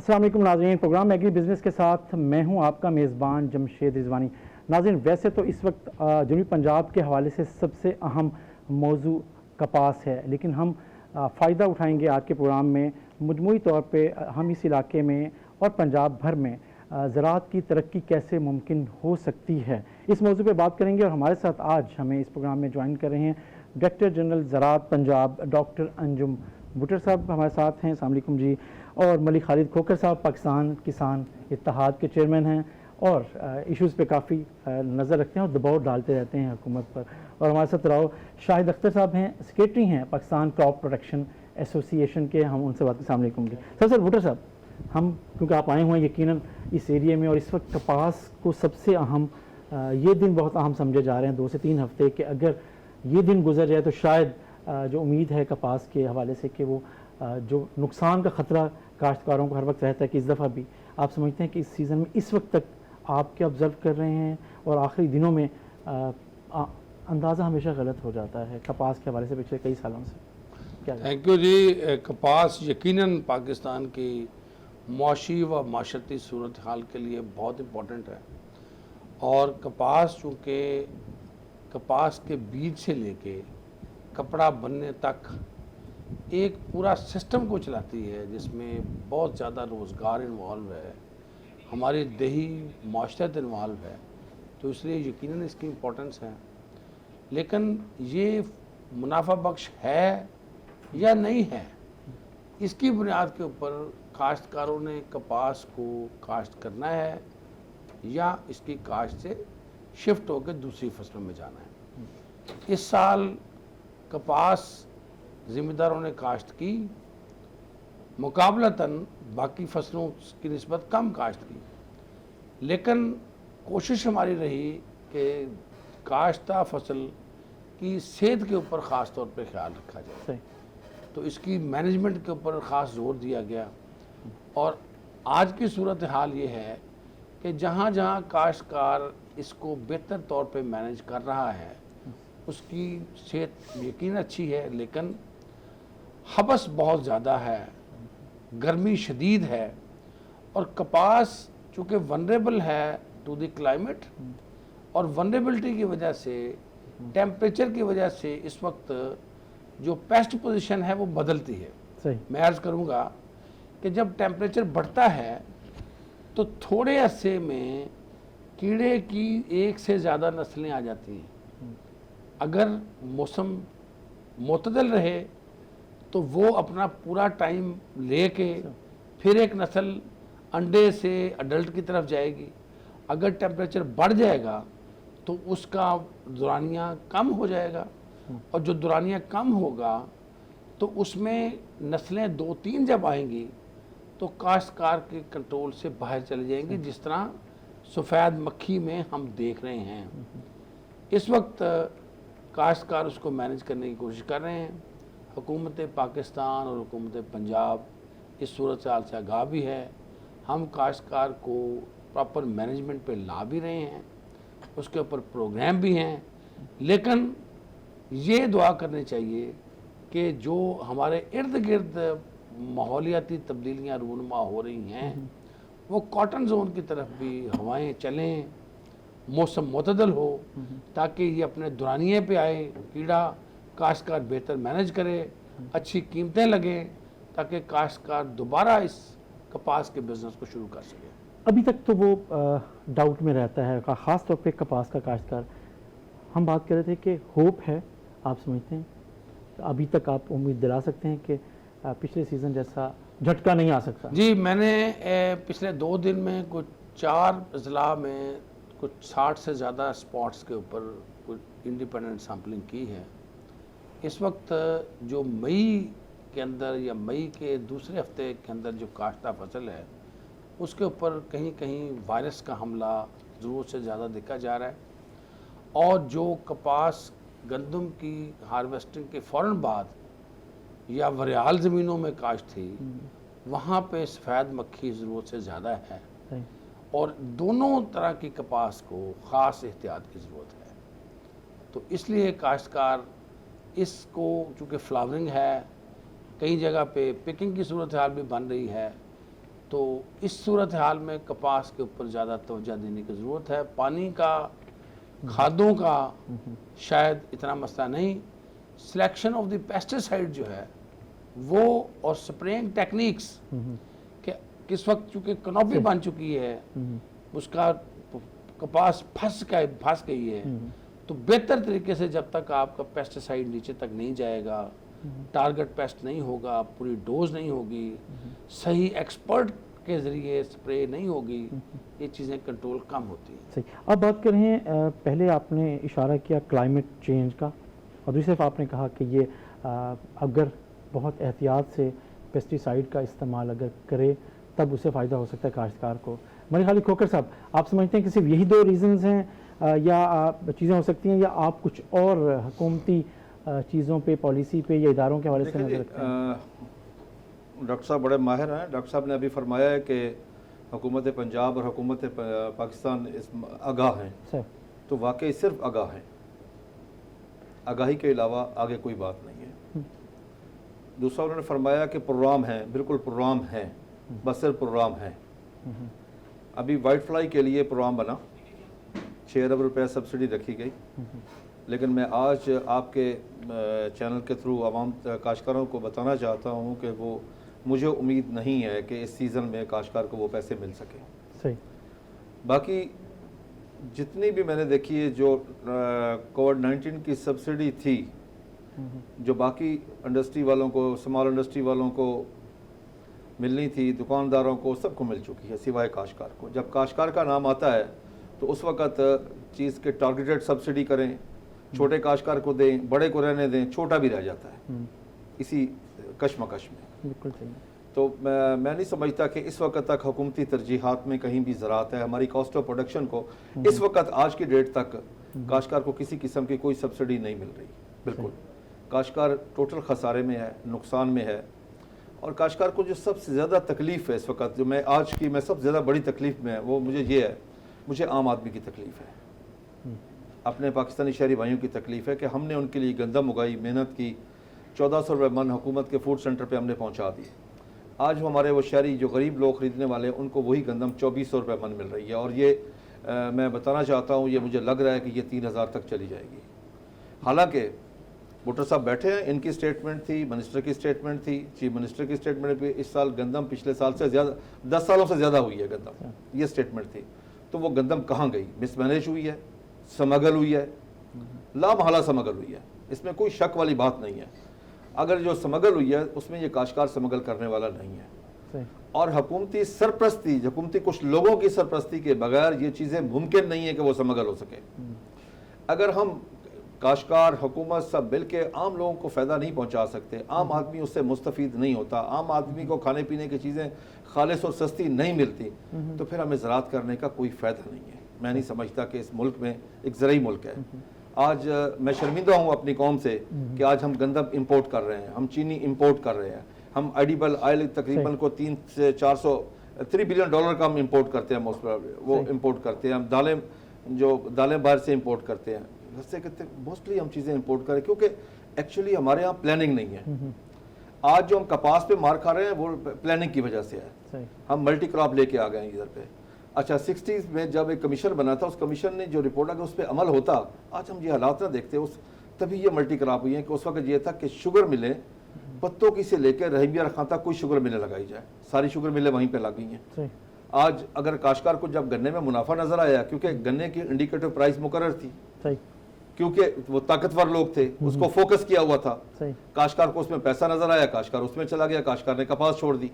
السلام علیکم ناظرین، پروگرام ایگری بزنس کے ساتھ میں ہوں آپ کا میزبان جمشید رضوانی۔ ناظرین، ویسے تو اس وقت جنوبی پنجاب کے حوالے سے سب سے اہم موضوع کپاس ہے، لیکن ہم فائدہ اٹھائیں گے آج کے پروگرام میں مجموعی طور پہ ہم اس علاقے میں اور پنجاب بھر میں زراعت کی ترقی کیسے ممکن ہو سکتی ہے، اس موضوع پہ بات کریں گے۔ اور ہمارے ساتھ آج ہمیں اس پروگرام میں جوائن کر رہے ہیں ڈائریکٹر جنرل زراعت پنجاب ڈاکٹر انجم بٹر صاحب ہمارے ساتھ ہیں۔ السلام علیکم جی۔ اور ملک خالد کھوکھر صاحب پاکستان کسان اتحاد کے چیئرمین ہیں اور ایشوز پہ کافی نظر رکھتے ہیں اور دباؤ ڈالتے رہتے ہیں حکومت پر۔ اور ہمارے ساتھ راؤ شاہد اختر صاحب ہیں، سیکریٹری ہیں پاکستان کراپ پروڈکشن ایسوسی ایشن کے، ہم ان سے بات کریں۔ السلام علیکم جی۔ سر بٹر صاحب، ہم کیونکہ آپ آئے ہوئے ہیں یقیناً اس ایریے میں، اور اس وقت کپاس کو سب سے اہم یہ دن بہت اہم سمجھے جا رہے ہیں 2 سے 3 ہفتے، کہ اگر یہ دن گزر جائے تو شاید جو امید ہے کپاس کے حوالے سے کہ وہ جو نقصان کا خطرہ کاشتکاروں کو ہر وقت رہتا ہے کہ اس دفعہ بھی آپ سمجھتے ہیں کہ اس سیزن میں اس وقت تک آپ کیا آبزرو کر رہے ہیں، اور آخری دنوں میں اندازہ ہمیشہ غلط ہو جاتا ہے کپاس کے حوالے سے پچھلے کئی سالوں سے کیا؟ تھینک یو جی۔ کپاس یقیناً پاکستان کی معاشی و معاشرتی صورتحال کے لیے بہت امپورٹنٹ ہے، اور کپاس چونکہ کپاس کے بیج سے لے کے کپڑا بننے تک ایک پورا سسٹم کو چلاتی ہے جس میں بہت زیادہ روزگار انوالو ہے، ہماری دیہی معاشرت انوالو ہے، تو اس لیے یقیناً اس کی امپورٹنس ہے۔ لیکن یہ منافع بخش ہے یا نہیں ہے، اس کی بنیاد کے اوپر کاشتکاروں نے کپاس کو کاشت کرنا ہے یا اس کی کاشت سے شفٹ ہو کے دوسری فصلوں میں جانا ہے۔ اس سال کپاس ذمہ داروں نے کاشت کی، مقابلتاً باقی فصلوں کی نسبت کم کاشت کی، لیکن کوشش ہماری رہی کہ کاشتہ فصل کی صحت کے اوپر خاص طور پہ خیال رکھا جائے، تو اس کی مینجمنٹ کے اوپر خاص زور دیا گیا۔ اور آج کی صورتحال یہ ہے کہ جہاں جہاں کاشتکار اس کو بہتر طور پہ مینج کر رہا ہے اس کی صحت یقیناً اچھی ہے، لیکن حبس بہت زیادہ ہے، گرمی شدید ہے، اور کپاس چونکہ ونریبل ہے ٹو دی کلائمیٹ، اور ونریبلٹی کی وجہ سے ٹیمپریچر کی وجہ سے اس وقت جو پیسٹ پوزیشن ہے وہ بدلتی ہے۔ میں عرض کروں گا کہ جب ٹیمپریچر بڑھتا ہے تو تھوڑے عرصے میں کیڑے کی 1 سے زیادہ نسلیں آ جاتی ہیں۔ اگر موسم معتدل رہے تو وہ اپنا پورا ٹائم لے کے پھر ایک نسل انڈے سے اڈلٹ کی طرف جائے گی۔ اگر ٹیمپریچر بڑھ جائے گا تو اس کا دورانیہ کم ہو جائے گا، اور جو دورانیہ کم ہوگا تو اس میں نسلیں 2-3 جب آئیں گی تو کاشتکار کے کنٹرول سے باہر چلے جائیں گی، جس طرح سفید مکھی میں ہم دیکھ رہے ہیں۔ اس وقت کاشتکار اس کو مینج کرنے کی کوشش کر رہے ہیں۔ حکومت پاکستان اور حکومت پنجاب اس صورتحال سے آگاہ بھی ہے، ہم کاشتکار کو پراپر مینجمنٹ پہ لا بھی رہے ہیں، اس کے اوپر پروگرام بھی ہیں، لیکن یہ دعا کرنی چاہیے کہ جو ہمارے ارد گرد ماحولیاتی تبدیلیاں رونما ہو رہی ہیں وہ کاٹن زون کی طرف بھی ہوائیں چلیں، موسم معتدل ہو، تاکہ یہ اپنے دورانیے پہ آئے، کیڑا کاشتکار بہتر مینج کرے، اچھی قیمتیں لگیں، تاکہ کاشتکار دوبارہ اس کپاس کے بزنس کو شروع کر سکے۔ ابھی تک تو وہ ڈاؤٹ میں رہتا ہے، خاص طور پہ کپاس کا کاشتکار۔ ہم بات کر رہے تھے کہ ہوپ ہے، آپ سمجھتے ہیں ابھی تک آپ امید دلا سکتے ہیں کہ پچھلے سیزن جیسا جھٹکا نہیں آ سکتا؟ جی، میں نے پچھلے 2 دن میں کچھ 4 اضلاع میں کچھ 60 سے زیادہ سپاٹس کے اوپر کچھ انڈیپینڈنٹ سیمپلنگ کی ہے۔ اس وقت جو مئی کے اندر یا مئی کے دوسرے ہفتے کے اندر جو کاشتہ فصل ہے اس کے اوپر کہیں کہیں وائرس کا حملہ ضرورت سے زیادہ دیکھا جا رہا ہے، اور جو کپاس گندم کی ہارویسٹنگ کے فوراً بعد یا وریال زمینوں میں کاشت تھی وہاں پہ سفید مکھی ضرورت سے زیادہ ہے، اور دونوں طرح کی کپاس کو خاص احتیاط کی ضرورت ہے۔ تو اس لیے کاشتکار اس کو چونکہ فلاورنگ ہے، کئی جگہ پہ پکنگ کی صورتحال بھی بن رہی ہے، تو اس صورتحال میں کپاس کے اوپر زیادہ توجہ دینے کی ضرورت ہے. پانی کا، کھادوں کا شاید اتنا مسئلہ نہیں. سلیکشن آف دی پیسٹیسائڈ جو ہے وہ اور سپرینگ ٹیکنیکس کہ کس وقت چونکہ کنوپی بن چکی ہے اس کا کپاس پھنس گئی ہے، تو بہتر طریقے سے جب تک آپ کا پیسٹیسائڈ نیچے تک نہیں جائے گا، ٹارگٹ پیسٹ نہیں ہوگا، پوری ڈوز نہیں ہوگی، صحیح ایکسپرٹ کے ذریعے سپرے نہیں ہوگی، یہ چیزیں کنٹرول کم ہوتی ہیں. صحیح. اب بات کریں پہلے آپ نے اشارہ کیا کلائمیٹ چینج کا، اور دوسری طرف آپ نے کہا کہ یہ اگر بہت احتیاط سے پیسٹیسائڈ کا استعمال اگر کرے تب اسے فائدہ ہو سکتا ہے کاشتکار کو. میرے خیال کھوکر صاحب، آپ سمجھتے ہیں کہ صرف یہی 2 ریزنز ہیں یا چیزیں ہو سکتی ہیں، یا آپ کچھ اور حکومتی چیزوں پہ، پالیسی پہ یا اداروں کے حوالے سے نظر رکھتے ہیں؟ ڈاکٹر صاحب بڑے ماہر ہیں. ڈاکٹر صاحب نے ابھی فرمایا ہے کہ حکومت پنجاب اور حکومت پاکستان آگاہ ہیں، تو واقعی صرف آگاہ ہیں، آگاہی کے علاوہ آگے کوئی بات نہیں ہے. دوسرا انہوں نے فرمایا کہ پروگرام ہیں، بالکل پروگرام ہیں، بس صرف پروگرام ہیں. ابھی وائٹ فلائی کے لیے پروگرام بنا، 6 ارب روپے سبسڈی رکھی گئی، لیکن میں آج آپ کے چینل کے تھرو عوام کاشتکاروں کو بتانا چاہتا ہوں کہ وہ مجھے امید نہیں ہے کہ اس سیزن میں کاشتکار کو وہ پیسے مل سکیں. صحیح. باقی جتنی بھی میں نے دیکھی ہے جو کووڈ-19 کی سبسڈی تھی، جو باقی انڈسٹری والوں کو، اسمال انڈسٹری والوں کو ملنی تھی، دکانداروں کو، سب کو مل چکی ہے سوائے کاشتکار کو. جب کاشتکار کا نام آتا ہے تو اس وقت چیز کے ٹارگیٹڈ سبسڈی کریں، چھوٹے کاشتکار کو دیں، بڑے کو رہنے دیں، چھوٹا بھی رہ جاتا ہے اسی کشمکش میں. بالکل صحیح. تو میں نہیں سمجھتا کہ اس وقت تک حکومتی ترجیحات میں کہیں بھی زراعت ہے. ہماری کاسٹ آف پروڈکشن کو اس وقت آج کی ڈیٹ تک کاشتکار کو کسی قسم کی کوئی سبسڈی نہیں مل رہی. بالکل کاشتکار ٹوٹل خسارے میں ہے، نقصان میں ہے. اور کاشتکار کو جو سب سے زیادہ تکلیف ہے اس وقت، جو میں سب سے زیادہ بڑی تکلیف میں ہے، وہ مجھے یہ ہے، مجھے عام آدمی کی تکلیف ہے، اپنے پاکستانی شہری بھائیوں کی تکلیف ہے کہ ہم نے ان کے لیے گندم اگائی، محنت کی، 1400 روپے من حکومت کے فوڈ سینٹر پہ ہم نے پہنچا دی. آج ہمارے وہ شہری جو غریب لوگ خریدنے والے ہیں ان کو وہی گندم 2400 روپے من مل رہی ہے. اور یہ میں بتانا چاہتا ہوں، یہ مجھے لگ رہا ہے کہ یہ 3000 تک چلی جائے گی. حالانکہ بھٹو صاحب بیٹھے ہیں، ان کی سٹیٹمنٹ تھی، منسٹر کی سٹیٹمنٹ تھی، چیف منسٹر کی سٹیٹمنٹ بھی، اس سال گندم پچھلے سال سے زیادہ 10 سالوں سے زیادہ ہوئی ہے گندم، یہ سٹیٹمنٹ تھی. تو وہ گندم کہاں گئی؟ مس مینیج ہوئی ہے، سمگل ہوئی ہے، لامحالہ سمگل ہوئی ہے، اس میں کوئی شک والی بات نہیں ہے. اگر جو سمگل ہوئی ہے اس میں یہ کاشتکار سمگل کرنے والا نہیں ہے. اور حکومتی سرپرستی، حکومتی کچھ لوگوں کی سرپرستی کے بغیر یہ چیزیں ممکن نہیں ہے کہ وہ سمگل ہو سکے. اگر ہم کاشتکار، حکومت سب مل کے عام لوگوں کو فائدہ نہیں پہنچا سکتے، عام آدمی اس سے مستفید نہیں ہوتا، عام آدمی کو کھانے پینے کی چیزیں خالص اور سستی نہیں ملتی، تو پھر ہمیں زراعت کرنے کا کوئی فائدہ نہیں ہے. میں نہیں سمجھتا کہ اس ملک میں ایک زرعی ملک ہے. آج میں شرمندہ ہوں اپنی قوم سے کہ آج ہم گندم امپورٹ کر رہے ہیں، ہم چینی امپورٹ کر رہے ہیں، ہم ایڈیبل آئل تقریباً کو 3 سے 3 بلین ڈالر کا ہم امپورٹ کرتے ہیں، وہ امپورٹ کرتے ہیں. ہم دالیں باہر سے امپورٹ کرتے ہیں، گھر سے کہتے ہیں موسٹلی ہم چیزیں امپورٹ کریں کیونکہ ایکچولی ہمارے یہاں پلاننگ نہیں ہے. آج جو ہم کپاس پہ مار کھا رہے ہیں وہ پلاننگ کی وجہ سے ہے. ہم ملٹی کراپ لے کے آ گئے ہیں ادھر پہ. اچھا 60s میں جب ایک کمیشن بنا تھا، اس کمیشن نے جو رپورٹ اگر اس پہ عمل ہوتا، آج ہم یہ حالات نہ دیکھتے. تبھی یہ ملٹی کراپ ہوئی ہیں کہ اس وقت یہ تھا کہ شوگر ملیں پتوں کی سے لے کے رحیمیہ رکھاں تک کوئی شوگر ملیں لگائی جائے، ساری شوگر ملیں وہیں پہ لگ گئی ہیں. آج اگر کاشتکار کو جب گنے میں منافع نظر آیا، کیونکہ گنے کی انڈیکیٹر پرائس مقرر تھی، کیونکہ وہ طاقتور لوگ تھے، اس کو فوکس کیا ہوا تھا، کاشتکار کو اس میں پیسہ نظر آیا، کاشتکار اس میں چلا گیا، کاشتکار نے کپاس چھوڑ دی.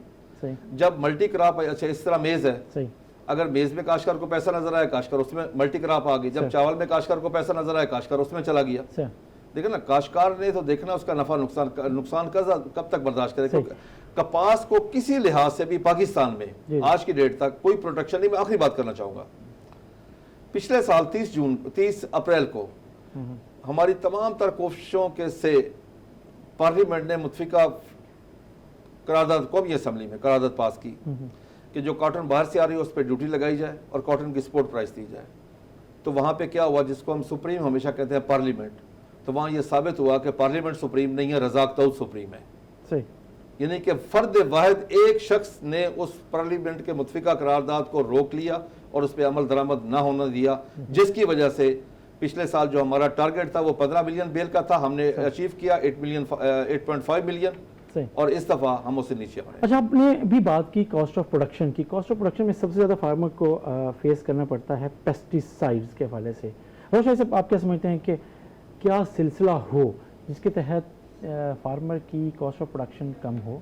جب ملٹی کراپ، اچھا اس طرح میز ہے، اگر میز میں کاشتکار کو پیسہ نظر آیا، کاشتکار اس میں ملٹی کراپ آ گئی. جب چاول میں کاشتکار کو پیسہ نظر آیا، کاشتکار اس میں چلا گیا. دیکھیں نا، کاشتکار نے تو دیکھنا اس کا نفع نقصان کب تک برداشت کرے. کپاس کو کسی لحاظ سے بھی پاکستان میں آج کی ڈیٹ تک کوئی پروٹیکشن نہیں. میں آخری بات کرنا چاہوں گا، پچھلے سال 30 اپریل کو ہماری تمام تر کوششوں کے سے پارلیمنٹ نے متفقہ قرارداد، قومی اسمبلی میں قرارداد پاس کی کہ جو کاٹن باہر سے آ رہی ہے اس پہ ڈیوٹی لگائی جائے اور کاٹن کی سپورٹ پرائس دی جائے. تو وہاں پہ کیا ہوا، جس کو ہم سپریم ہمیشہ کہتے ہیں پارلیمنٹ، تو وہاں یہ ثابت ہوا کہ پارلیمنٹ سپریم نہیں ہے، رزاق تعود سپریم ہے. یعنی کہ فرد واحد ایک شخص نے اس پارلیمنٹ کے متفقہ قرارداد کو روک لیا اور اس پہ عمل درآمد نہ ہونا دیا، جس کی وجہ سے پچھلے سال جو ہمارا ٹارگٹ تھا وہ 15 ملین بیل کا تھا، ہم نے اچیو کیا 8.5 ملین، اور اس دفعہ ہم اس سے نیچے آئے۔ اچھا، آپ نے بھی بات کی کاسٹ آف پروڈکشن کی۔ کاسٹ آف پروڈکشن میں سب سے زیادہ فارمر کو فیس کرنا پڑتا ہے پیسٹیسائڈز کے حوالے سے۔ روشن صاحب، آپ کیا سمجھتے ہیں کہ کیا سلسلہ ہو جس کے تحت فارمر کی کاسٹ آف پروڈکشن کم ہو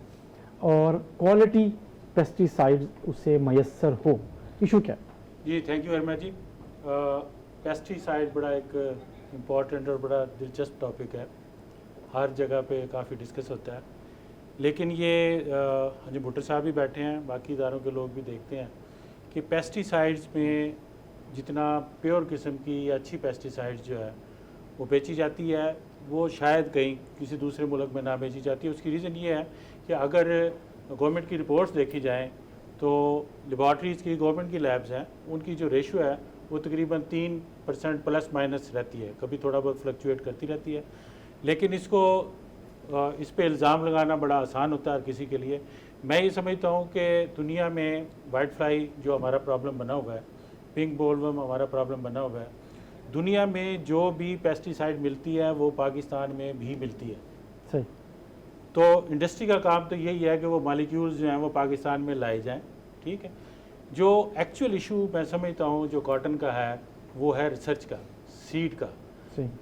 اور کوالٹی پیسٹیسائڈز اسے میسر ہو؟ ایشو کیا؟ جی تھینک یو ویری مچ جی۔ پیسٹیسائڈ بڑا ایک امپورٹنٹ اور بڑا دلچسپ ٹاپک ہے، ہر جگہ پہ کافی ڈسکس ہوتا ہے، لیکن یہ جی بھٹو صاحب بھی بیٹھے ہیں، باقی اداروں کے لوگ بھی دیکھتے ہیں کہ پیسٹیسائڈز میں جتنا پیور قسم کی یا اچھی پیسٹیسائڈ جو ہے وہ بیچی جاتی ہے، وہ شاید کہیں کسی دوسرے ملک میں نہ بیچی جاتی ہے۔ اس کی ریزن یہ ہے کہ اگر گورنمنٹ کی رپورٹس دیکھی جائیں تو لیبارٹریز کی، گورنمنٹ کی لیبز ہیں، ان کی جو ریشو ہے وہ تقریباً 3% پلس مائنس رہتی ہے، کبھی تھوڑا بہت فلکچویٹ کرتی رہتی ہے، لیکن اس پہ الزام لگانا بڑا آسان ہوتا ہے ہر کسی کے لیے۔ میں یہ سمجھتا ہوں کہ دنیا میں وائٹ فلائی جو ہمارا پرابلم بنا ہوا ہے، پنک بول ورم ہمارا پرابلم بنا ہوا ہے، دنیا میں جو بھی پیسٹیسائڈ ملتی ہے وہ پاکستان میں بھی ملتی ہے۔ صحیح۔ تو انڈسٹری کا کام تو یہی ہے کہ وہ مالیکیولز جو ہیں وہ پاکستان میں لائے جائیں، ٹھیک ہے۔ جو ایکچوئل ایشو میں سمجھتا ہوں جو کاٹن کا ہے وہ ہے ریسرچ کا، سیڈ کا۔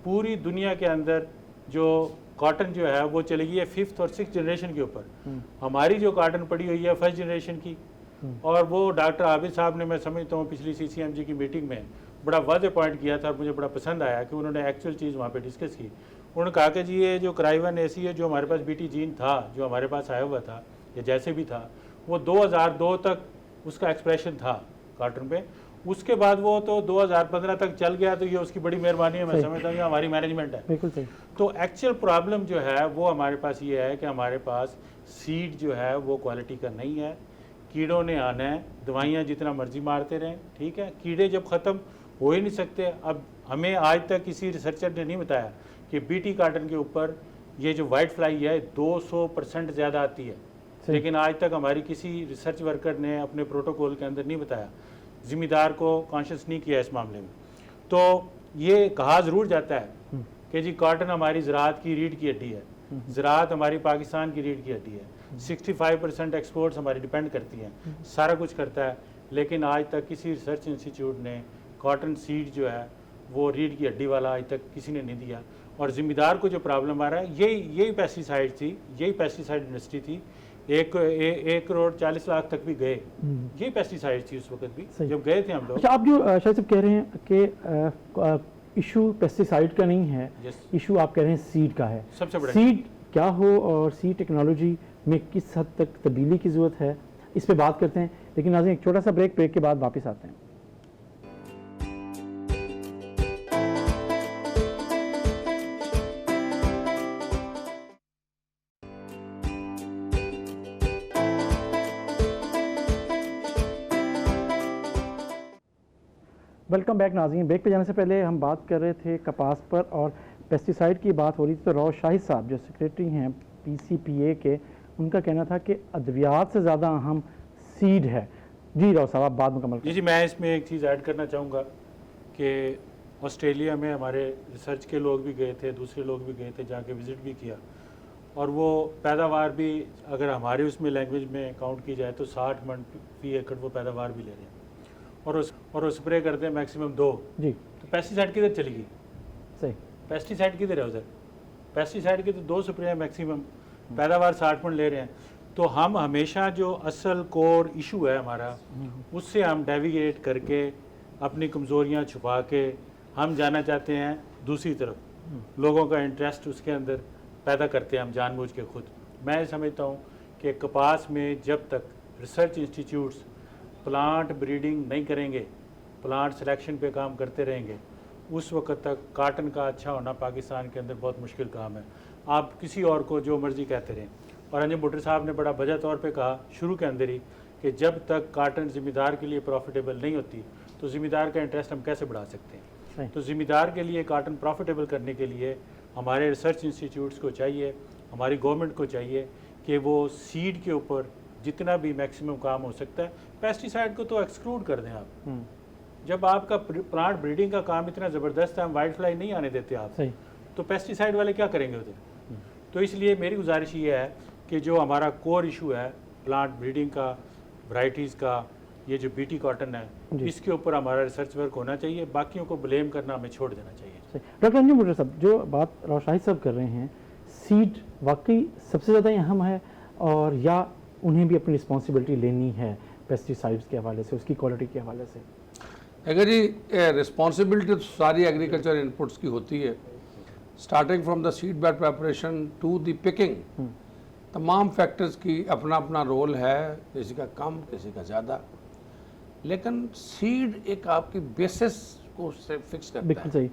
پوری دنیا کے اندر جو کاٹن جو ہے وہ چلے گئی ہے 5th اور 6th جنریشن کے اوپر، ہماری جو کاٹن پڑی ہوئی ہے 1st جنریشن کی، اور وہ ڈاکٹر عابد صاحب نے میں سمجھتا ہوں پچھلی CCMG کی میٹنگ میں بڑا واضح پوائنٹ کیا تھا اور مجھے بڑا پسند آیا کہ انہوں نے ایکچوئل چیز وہاں پہ ڈسکس کی۔ انہوں نے کہا کہ جی یہ جو کرائیون ایسی ہے جو ہمارے پاس BT جین تھا، جو ہمارے پاس آیا ہوا تھا یا جیسے بھی تھا، وہ 2002 تک اس کا ایکسپریشن تھا کاٹن پہ، اس کے بعد وہ تو 2015 تک چل گیا، تو یہ اس کی بڑی مہربانی ہے، میں سمجھتا ہوں یہ ہماری مینجمنٹ ہے۔ بالکل صحیح۔ تو ایکچوئل پرابلم جو ہے وہ ہمارے پاس یہ ہے کہ ہمارے پاس سیڈ جو ہے وہ کوالٹی کا نہیں ہے، کیڑوں نے آنا ہے، دوائیاں جتنا مرضی مارتے رہیں، ٹھیک ہے، کیڑے جب ختم ہو ہی نہیں سکتے۔ اب ہمیں آج تک کسی ریسرچر نے نہیں بتایا کہ BT کاٹن کے اوپر یہ جو وائٹ فلائی ہے 200% زیادہ آتی ہے، لیکن آج تک ہماری کسی ریسرچ ورکر نے اپنے پروٹوکول کے اندر نہیں بتایا، ذمہ دار کو کانشیس نہیں کیا اس معاملے میں۔ تو یہ کہا ضرور جاتا ہے کہ جی کاٹن ہماری زراعت کی ریڑھ کی ہڈی ہے، زراعت ہماری پاکستان کی ریڑھ کی ہڈی ہے، 65% ایکسپورٹس ہماری ڈیپینڈ کرتی ہیں، سارا کچھ کرتا ہے، لیکن آج تک کسی ریسرچ انسٹیٹیوٹ نے کاٹن سیڈ جو ہے وہ ریڑھ کی ہڈی والا آج تک کسی نے نہیں دیا۔ اور ذمہ دار کو جو پرابلم آ رہا ہے یہی پیسٹیسائڈ تھی، یہی پیسٹیسائڈ انڈسٹری تھی، 1.40 کروڑ تک بھی گئے، یہ پیسٹیسائڈ تھی اس وقت بھی جب گئے تھے ہم لوگ۔ اچھا، آپ جو شاید صاحب کہہ رہے ہیں کہ ایشو پیسٹیسائڈ کا نہیں ہے، ایشو آپ کہہ رہے ہیں سیڈ کا ہے۔ سب سے بڑا سیڈ کیا ہو اور سیڈ ٹیکنالوجی میں کس حد تک تبدیلی کی ضرورت ہے، اس پہ بات کرتے ہیں، لیکن ناظرین ایک چھوٹا سا بریک کے بعد واپس آتے ہیں۔ ویلکم بیک ناظرین۔ بریک پہ جانے سے پہلے ہم بات کر رہے تھے کپاس پر اور پیسٹیسائڈ کی بات ہو رہی تھی، تو راؤ شاہد صاحب جو سیکریٹری ہیں PCPA کے، ان کا کہنا تھا کہ ادویات سے زیادہ اہم سیڈ ہے۔ جی راؤ صاحب، آپ بات مکمل کریں۔ جی میں اس میں ایک چیز ایڈ کرنا چاہوں گا کہ آسٹریلیا میں ہمارے ریسرچ کے لوگ بھی گئے تھے، دوسرے لوگ بھی گئے تھے، جا کے وزٹ بھی کیا، اور وہ پیداوار بھی اگر ہمارے اس میں لینگویج میں کاؤنٹ کی جائے تو 60 من فی ایکڑ وہ پیداوار بھی لے رہے ہیں، اور وہ اسپرے کرتے ہیں میکسیمم 2۔ جی، تو پیسٹیسائڈ کدھر چلی گئی؟ صحیح، پیسٹیسائڈ کدھر ہے ادھر؟ پیسٹیسائڈ کے تو 2 اسپرے ہیں میکسیمم، پیداوار 60 من لے رہے ہیں۔ تو ہم ہمیشہ جو اصل کور ایشو ہے ہمارا، اس سے ہم ڈیویگیٹ کر کے اپنی کمزوریاں چھپا کے ہم جانا چاہتے ہیں دوسری طرف، لوگوں کا انٹرسٹ اس کے اندر پیدا کرتے ہیں ہم جان بوجھ کے خود۔ میں سمجھتا ہوں کہ کپاس میں جب تک ریسرچ انسٹیٹیوٹس پلانٹ بریڈنگ نہیں کریں گے، پلانٹ سلیکشن پہ کام کرتے رہیں گے، اس وقت تک کاٹن کا اچھا ہونا پاکستان کے اندر بہت مشکل کام ہے۔ آپ کسی اور کو جو مرضی کہتے رہیں، اور انجم بھٹو صاحب نے بڑا وجہ طور پہ کہا شروع کے اندر ہی کہ جب تک کاٹن ذمہ دار کے لیے پروفیٹیبل نہیں ہوتی تو ذمہ دار کا انٹرسٹ ہم کیسے بڑھا سکتے ہیں؟ تو ذمہ دار کے لیے کاٹن پروفیٹیبل کرنے کے لیے ہمارے ریسرچ انسٹیٹیوٹس کو چاہیے، ہماری گورنمنٹ کو چاہیے कि वो सीड के ऊपर जितना भी मैक्सिमम काम हो सकता है, पेस्टिसाइड को तो एक्सक्लूड कर दें आप। जब आपका प्लांट ब्रीडिंग का काम इतना ज़बरदस्त है, हम वाइट फ्लाई नहीं आने देते आप, सही। तो पेस्टिसाइड वाले क्या करेंगे उधर? तो इसलिए मेरी गुजारिश ये है कि जो हमारा कोर इशू है प्लांट ब्रीडिंग का, वैरायटीज़ का, ये जो बीटी कॉटन है, इसके ऊपर हमारा रिसर्च वर्क होना चाहिए, बाकियों को ब्लेम करना हमें छोड़ देना चाहिए। सही। डॉक्टर अंजुम भुट्टर साहब, जो बात रोशाहिद साहब कर रहे हैं, सीड वाकई सबसे ज़्यादा अहम है, और या उन्हें भी अपनी रिस्पॉन्सिबिलिटी लेनी है पेस्टिसाइड्स के हवाले से, उसकी क्वालिटी के हवाले से? अगर ये रिस्पॉन्सिबिलिटी तो सारी एग्रीकल्चर इनपुट्स की होती है, starting from the seed bed preparation to the picking, तमाम फैक्टर्स की अपना अपना रोल है, किसी का कम किसी का ज़्यादा, लेकिन सीड एक आपकी बेसिस को फिक्स करता बिल्कुल है, सही।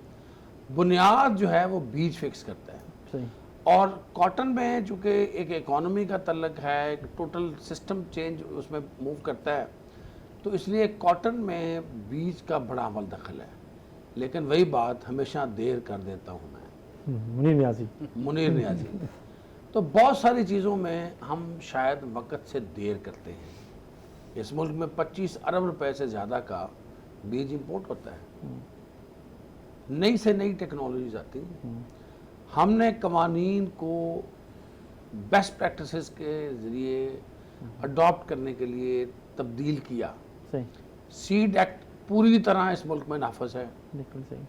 बुनियाद जो है वो बीज फिक्स करता है। सही। और कॉटन में चूँकि एक इकोनॉमी का तल्लक है, एक टोटल सिस्टम चेंज उसमें मूव करता है, तो इसलिए कॉटन में बीज का बड़ा अमल दखल है। लेकिन वही बात हमेशा देर कर देता हूँ मैं, मुनीर नियाज़ी। मुनीर नियाज़ी। तो बहुत सारी चीज़ों में हम शायद वक़्त से देर करते हैं। इस मुल्क में 25 अरब रुपए से ज़्यादा का बीज इंपोर्ट होता है, नई से नई टेक्नोलॉजीज आती हैं। हमने कवानीन को बेस्ट प्रैक्टिसेस के ज़रिए अडॉप्ट करने के लिए तब्दील किया। सही। सीड एक्ट पूरी तरह इस मुल्क में नाफज है, बिल्कुल सही।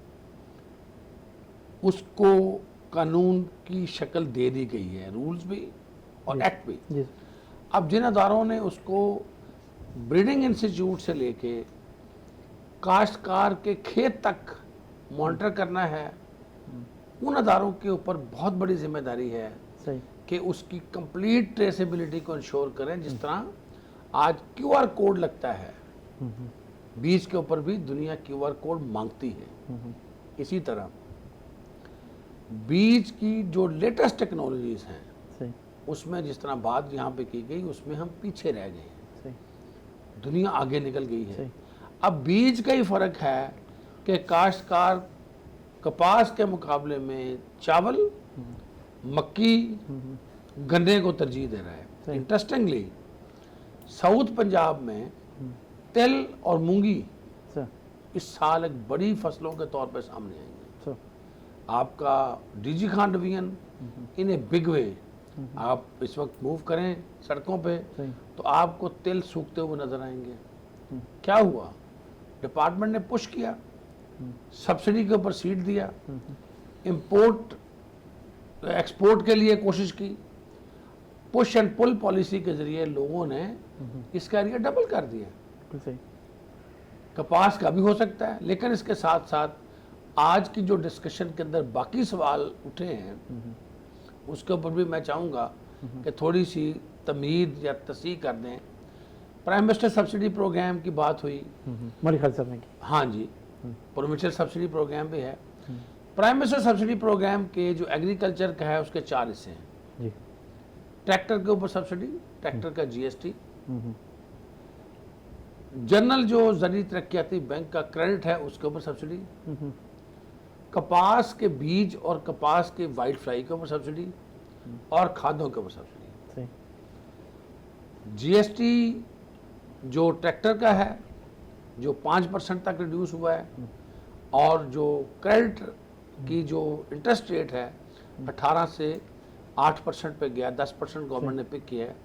उसको कानून की शक्ल दे दी गई है, रूल्स भी और एक्ट भी। जी। अब जिन अदारों ने उसको ब्रीडिंग इंस्टीट्यूट से लेके काश्तकार के खेत तक मॉनिटर करना है, उन अदारों के ऊपर बहुत बड़ी जिम्मेदारी है सही। कि उसकी कंप्लीट ट्रेसेबिलिटी को इंश्योर करें। जिस तरह आज क्यूआर कोड लगता है, बीज के ऊपर भी दुनिया क्यूआर कोड मांगती है। इसी तरह बीज की जो लेटेस्ट टेक्नोलॉजीज हैं, सही। उसमें जिस तरह बात यहाँ पे की गई, उसमें हम पीछे रह गए हैं, सही। दुनिया आगे निकल गई है। सही। अब बीज का ही फर्क है कि काश्तकार कपास के मुकाबले में चावल, मक्की, गन्ने को तरजीह दे रहा है। इंटरेस्टिंगली साउथ पंजाब में तिल और मूंगी सर। इस साल एक बड़ी फसलों के तौर पर सामने आएंगे। सर। आपका DG Khan division in a big way, आप इस वक्त मूव करें सड़कों पे सही। तो आपको तिल सूखते हुए नजर आएंगे। क्या हुआ? डिपार्टमेंट ने पुश किया, सब्सिडी के ऊपर सीट दिया, इंपोर्ट एक्सपोर्ट के लिए कोशिश की, पुश एंड पुल पॉलिसी के जरिए लोगों ने इसका एरिया डबल कर दिया। बिल्कुल सही। कपास का भी हो सकता है, लेकिन इसके साथ साथ आज की जो डिस्कशन के अंदर बाकी सवाल उठे हैं, उसके ऊपर भी मैं चाहूँगा कि थोड़ी सी तमीद या तस्हीह कर दें। प्राइम मिनिस्टर सब्सिडी प्रोग्राम की बात हुई, मलिक खालिद साहब ने की। हाँ जी, प्रोविंशियल सब्सिडी प्रोग्राम भी है। प्राइम मिनिस्टर सब्सिडी प्रोग्राम के जो एग्रीकल्चर का है उसके 4 हिस्से हैं। जी। ट्रैक्टर के ऊपर सब्सिडी, ट्रैक्टर का जीएसटी, जनरल जो ज़रूरी तरक्याती बैंक का क्रेडिट है उसके ऊपर सब्सिडी, कपास के बीज और कपास के वाइट फ्लाई के ऊपर सब्सिडी, और खादों के ऊपर सब्सिडी। सही। जीएसटी जो ट्रैक्टर का है जो 5% तक रिड्यूस हुआ है, और जो क्रेडिट की जो इंटरेस्ट रेट है 18 से 8% पे गया, 10% गवर्नमेंट ने पिक किया है,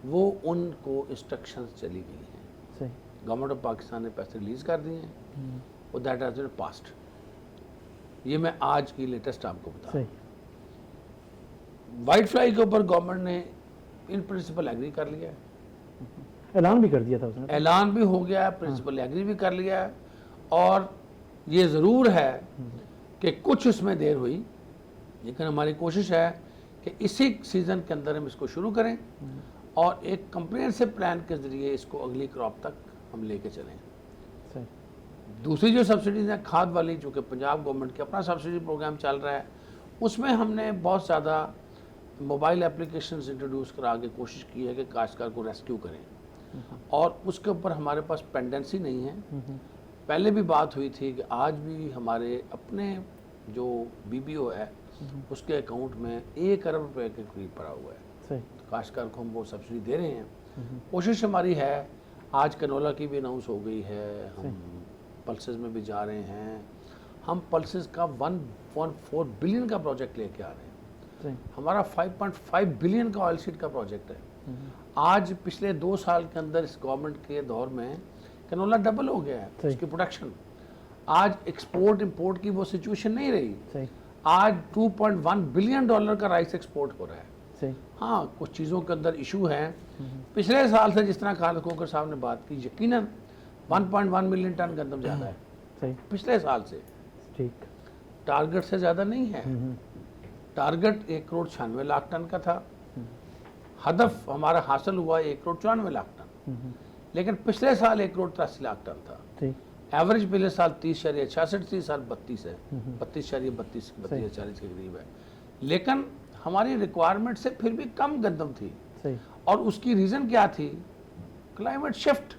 वो उनको इंस्ट्रक्शंस चली गई हैं। सही। गवर्नमेंट ऑफ पाकिस्तान ने पैसे रिलीज कर दिए हैं और दैट हैज बीन पास्ड। ये मैं आज की लेटेस्ट आपको बता रहा सही। हूं। वाइट फ्लाई के ऊपर गवर्नमेंट ने इन प्रिंसिपल एग्री कर लिया है, ऐलान भी कर दिया था उसने। ऐलान भी हो गया है, प्रिंसिपल एग्री भी कर लिया है, और ये ज़रूर है कि कुछ उसमें देर हुई, लेकिन हमारी कोशिश है कि इसी सीज़न के अंदर हम इसको शुरू करें और एक कंप्रिहेंसिव प्लान के ज़रिए इसको अगली क्रॉप तक हम लेके चलें। सही। दूसरी जो सब्सिडीज हैं खाद वाली, चूँकि पंजाब गवर्नमेंट का अपना सब्सिडी प्रोग्राम चल रहा है, उसमें हमने बहुत ज़्यादा मोबाइल एप्लीकेशंस इंट्रोड्यूस करा के कोशिश की है कि काश्तकार को रेस्क्यू करें, और उसके ऊपर हमारे पास पेंडेंसी नहीं है। पहले भी बात हुई थी कि आज भी हमारे अपने जो बीबीओ है उसके अकाउंट में 1 अरब रुपए के करीब पड़ा हुआ है। सही काश्तकार को हम वो सब्सिडी दे रहे हैं। कोशिश हमारी है, आज कनोला की भी अनाउंस हो गई है, हम पल्सेस में भी जा रहे हैं। हम पल्सेस का 1.4 बिलियन का प्रोजेक्ट लेके आ रहे हैं। सही हमारा 5.5 बिलियन का ऑयल सीड का प्रोजेक्ट है। आज पिछले 2 साल के अंदर इस गवर्नमेंट के दौर में कनोला डबल हो गया है सही। उसकी प्रोडक्शन। आज एक्सपोर्ट इंपोर्ट की वो सिचुएशन नहीं रही। सही आज 2.1 बिलियन डॉलर का राइस एक्सपोर्ट हो रहा है। सही हाँ, कुछ चीज़ों के अंदर इशू हैं। पिछले साल से जिस तरह खालिद खोखर साहब ने बात की, यकीनन 1.1 मिलियन टन गंदम ज़्यादा है सही पिछले साल से। ठीक टारगेट से ज़्यादा नहीं है। टारगेट 1,96,00,000 टन का था। हदफ हमारा हासिल हुआ 1,94,00,000 टन, लेकिन पिछले साल 1,83,00,000 टन था। ठीक एवरेज पिछले साल 30.66 थी, साल 32 है, 32.32 40 के करीब है। लेकिन हमारी रिक्वायरमेंट से फिर भी कम गंदम थी। सही और उसकी रीज़न क्या थी? क्लाइमेट शिफ्ट,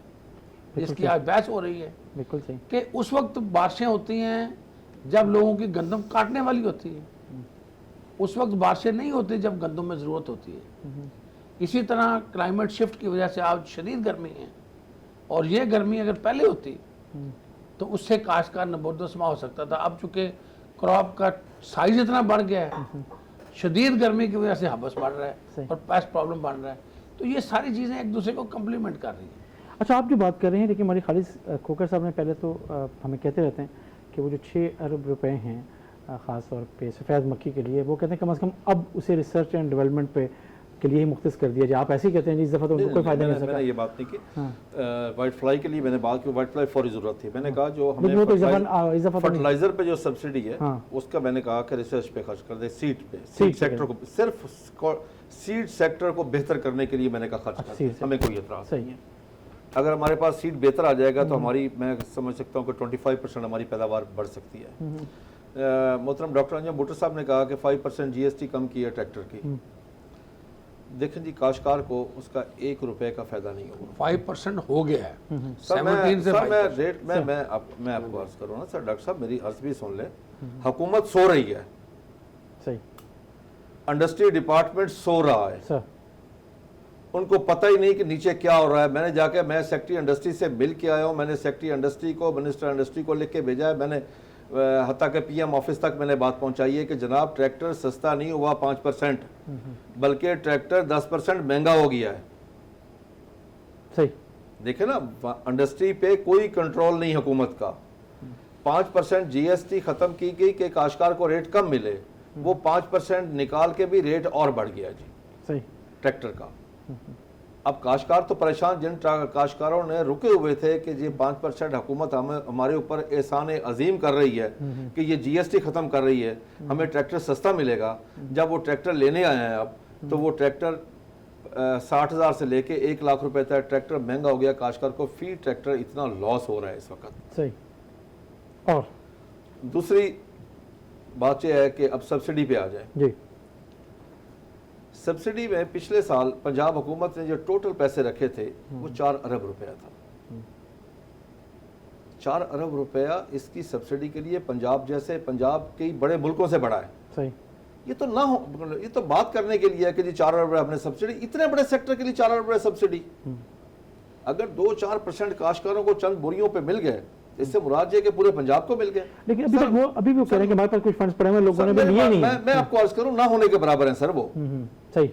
जिसकी आज बहस हो रही है बिल्कुल सही कि उस वक्त बारिशें होती हैं जब लोगों की गंदम काटने वाली होती है, उस वक्त बारिशें नहीं होती जब गंदम में ज़रूरत होती है। इसी तरह क्लाइमेट शिफ्ट की वजह से आज शदीद गर्मी है, और ये गर्मी अगर पहले होती तो उससे काश्तकार नबोदोसमा हो सकता था। अब चूंकि क्रॉप का साइज इतना बढ़ गया है, शदीद गर्मी की वजह से हबस बढ़ रहा सही। है और पेस्ट प्रॉब्लम बढ़ रहा है, तो ये सारी चीज़ें एक दूसरे को कम्प्लीमेंट कर रही हैं। अच्छा, आप जो बात कर रहे हैं, लेकिन हमारे खालिद खोखर साहब ने पहले तो हमें कहते रहते हैं कि वो जो 6 अरब रुपए हैं ख़ास तौर पे सफ़ेद मक्खी के लिए, वो कहते हैं कम से कम अब उसे रिसर्च एंड डेवलपमेंट पे के लिए ही मुख्तस कर दिया जाए। आप ऐसे ही कहते हैं जी, इस दफ़ा तो उनको कोई फ़ायदा नहीं मैंने सका। ये बात नहीं की। वाइट फ्लाई के लिए मैंने बात की, वाइट फ्लाई फौरी ज़रूरत थी। मैंने कहा जो लेकिन वो तो इस हमें दफ़ा तो नहीं। फर्टिलाइजर पे जो सब्सिडी है, हाँ। उसका मैंने कहा कि रिसर्च पे खर्च कर दे, सीड पे, सीड सीड पे सेक्टर को, सिर्फ सीड सेक्टर को बेहतर करने के लिए मैंने कहा खर्च कर सीड दे, से- हमें कोई एतराज़ सही नहीं है। है। अगर हमारे पास सीड बेहतर आ जाएगा तो हमारी, मैं समझ सकता हूँ कि 25% हमारी पैदावार बढ़ सकती है। मोहतरम डॉक्टर अंजम भुट्टो साहब ने कहा कि 5% GST कम की है ट्रैक्टर की। देखें जी, काश्तकार को उसका 1 रुपए का फायदा नहीं होगा। 5% हो गया है, सर मैं 17 से सर मैं 5%। रेट मैं आपको अर्ज करूँ ना सर, डॉक्टर साहब मेरी अर्ज भी सुन लें। हुकूमत सो रही है, सही इंडस्ट्री डिपार्टमेंट सो रहा है, सर उनको पता ही नहीं कि नीचे क्या हो रहा है। मैं सेक्रेटरी इंडस्ट्री से मिल के आया हूँ, मैंने सेक्रेटरी इंडस्ट्री को, मिनिस्टर इंडस्ट्री को लिख के भेजा है। मैंने हत्ता के PM ऑफिस तक मैंने बात पहुंचाई है कि जनाब ट्रैक्टर सस्ता नहीं हुआ 5%, बल्कि ट्रैक्टर 10% महंगा हो गया है। सही देखे ना, इंडस्ट्री पे कोई कंट्रोल नहीं हुकूमत का। 5% GST खत्म की गई कि काश्तकार को रेट कम मिले, वो 5% निकाल के भी रेट और बढ़ गया जी सही ट्रैक्टर का। अब काश्तकार तो परेशान, जिन काश्तकारों ने रुके हुए थे कि जी 5% हुकूमत हमारे ऊपर एहसान अजीम कर रही है कि ये GST खत्म कर रही है, हमें ट्रैक्टर सस्ता मिलेगा। जब वो ट्रैक्टर लेने आए हैं अब, तो वो ट्रैक्टर 60,000 से लेके 1 लाख रुपए तक ट्रैक्टर महंगा हो गया। काश्तकार को फी ट्रैक्टर इतना लॉस हो रहा है इस वक्त। सही। और दूसरी बात यह है कि अब सब्सिडी पे आ जाए। जी सब्सिडी में पिछले साल पंजाब हुकूमत ने जो टोटल पैसे रखे थे वो 4 अरब रुपया था। 4 अरब रुपया इसकी सब्सिडी के लिए पंजाब कई बड़े मुल्कों से बढ़ा है। सही ये तो ना हो, ये तो बात करने के लिए है कि जी 4 अरब रुपये अपने सब्सिडी, इतने बड़े सेक्टर के लिए 4 अरब रुपये सब्सिडी। अगर 2-4% काश्तकारों को चंद बोरियों पे मिल गए, इससे मुराद ये कि पूरे पंजाब को मिल गए। लेकिन अभी तक वो कह रहे हैं कि हमारे पास कुछ फंड्स पड़े हुए हैं, लोगों ने भी लिए नहीं है। मैं आपको अर्ज करूं, ना होने के बराबर है सर वो। सही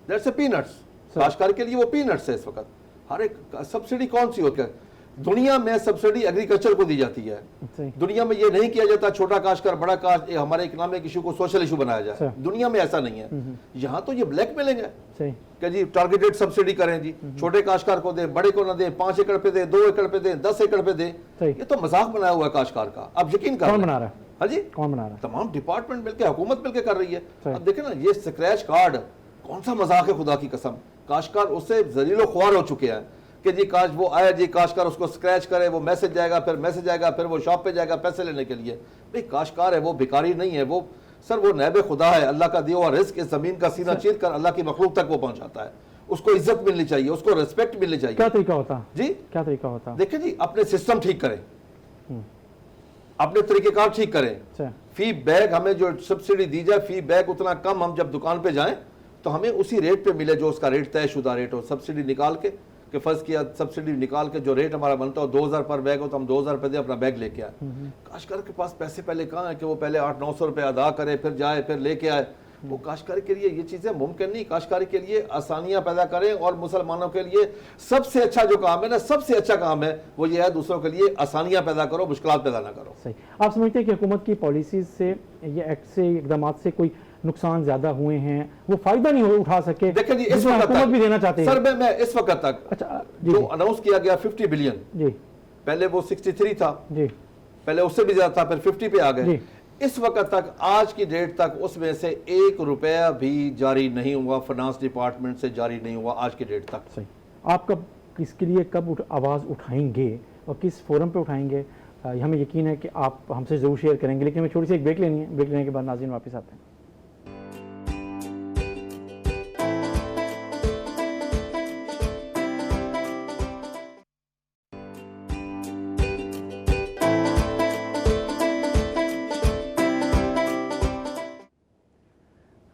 दैट्स ए पीनट्स। काश्तकार के लिए वो पीनट्स है इस वक्त। हर एक सब्सिडी कौन सी होती है दुनिया में? सब्सिडी एग्रीकल्चर को दी जाती है। सही दुनिया में ये नहीं किया जाता छोटा काश्तकार बड़ा काश्त, हमारे इकोनॉमिक इशू को सोशल इशू बनाया जाए। दुनिया में ऐसा नहीं है। यहाँ तो ये ब्लैक मेलिंग है सही कि जी टारगेटेड सब्सिडी करें जी, छोटे काश्तकार को दे, बड़े को ना दे, 5 एकड़ पे दे, 2 एकड़ पे दे, 10 एकड़ पे दे। सही। ये तो मजाक बनाया हुआ है काश्तकार का। आप यकीन कर कौन बना रहा है? हाँ जी, कौन बना रहा है? तमाम डिपार्टमेंट मिलकर, हुकूमत मिलकर कर रही है। सही। अब देखें ना, ये स्क्रैच कार्ड कौन सा मजाक है, खुदा की कसम। काश्तकार उससे जलीलो ख्वार हो चुके हैं कि जी वो आया जी, काश्तकार उसको स्क्रैच करे, वो मैसेज जाएगा, फिर मैसेज जाएगा, फिर वो शॉप पे जाएगा पैसे लेने के लिए। भाई काश्तकार है, वो भिखारी नहीं है, वो सर वो नैब खुदा है। अल्लाह का दिया हुआ रिस्क इस जमीन का सीना चीर कर अल्लाह की मखलूक तक वो पहुंचाता है। उसको इज्जत मिलनी चाहिए, उसको रिस्पेक्ट मिलनी चाहिए। क्या तरीका होता जी, क्या तरीका होता? देखिए जी, अपने सिस्टम ठीक करें, अपने तरीकेकार ठीक करें। अच्छा फी बैग हमें जो सब्सिडी दी जाए, फी बैग उतना कम, हम जब दुकान पे जाएं تو ہمیں اسی ریٹ پہ ملے جو اس کا ریٹ طے شدہ ریٹ ہو. سبسڈی نکال کے کہ فرض کیا سبسڈی نکال کے جو ریٹ ہمارا بنتا ہو 2000 پر بیگ ہو تو ہم 2000 روپے دیں اپنا بیگ لے کے آئے. کاشتکار کے پاس پیسے پہلے کہاں ہیں کہ وہ پہلے 800-900 روپے ادا کرے پھر جائے پھر لے کے آئے. وہ کاشتکاری کے لیے یہ چیزیں ممکن نہیں. کاشتکاری کے لیے آسانیاں پیدا کریں, اور مسلمانوں کے لیے سب سے اچھا جو کام ہے نا, سب سے اچھا کام ہے وہ یہ ہے دوسروں کے لیے آسانیاں پیدا کرو, مشکلات پیدا نہ کرو. صحیح. آپ سمجھتے ہیں کہ حکومت کی پالیسیز سے, یہ ایکٹ سے, اقدامات سے کوئی نقصان زیادہ ہوئے ہیں, وہ فائدہ نہیں اٹھا سکے؟ دیکھیں جی اس وقت حکومت بھی دینا چاہتے ہیں سر, میں اس وقت تک اچھا جو اناؤنس کیا گیا 50 بلین, جی پہلے وہ 63 تھا, جی پہلے اس سے بھی زیادہ تھا, پھر 50 پہ آ جی. گئے. اس وقت تک آج کی ڈیٹ تک اس میں سے 1 روپیہ بھی جاری نہیں ہوا, فنانس ڈپارٹمنٹ سے جاری نہیں ہوا آج کی ڈیٹ تک. صحیح. آپ کب اس کے لیے کب آواز اٹھائیں گے اور کس فورم پہ اٹھائیں گے؟ ہمیں یقین ہے کہ آپ ہم سے ضرور شیئر کریں گے, لیکن ہمیں چھوٹی سی ایک بریک لینی ہے. بریک لینے کے بعد ناظرین واپس آتے ہیں.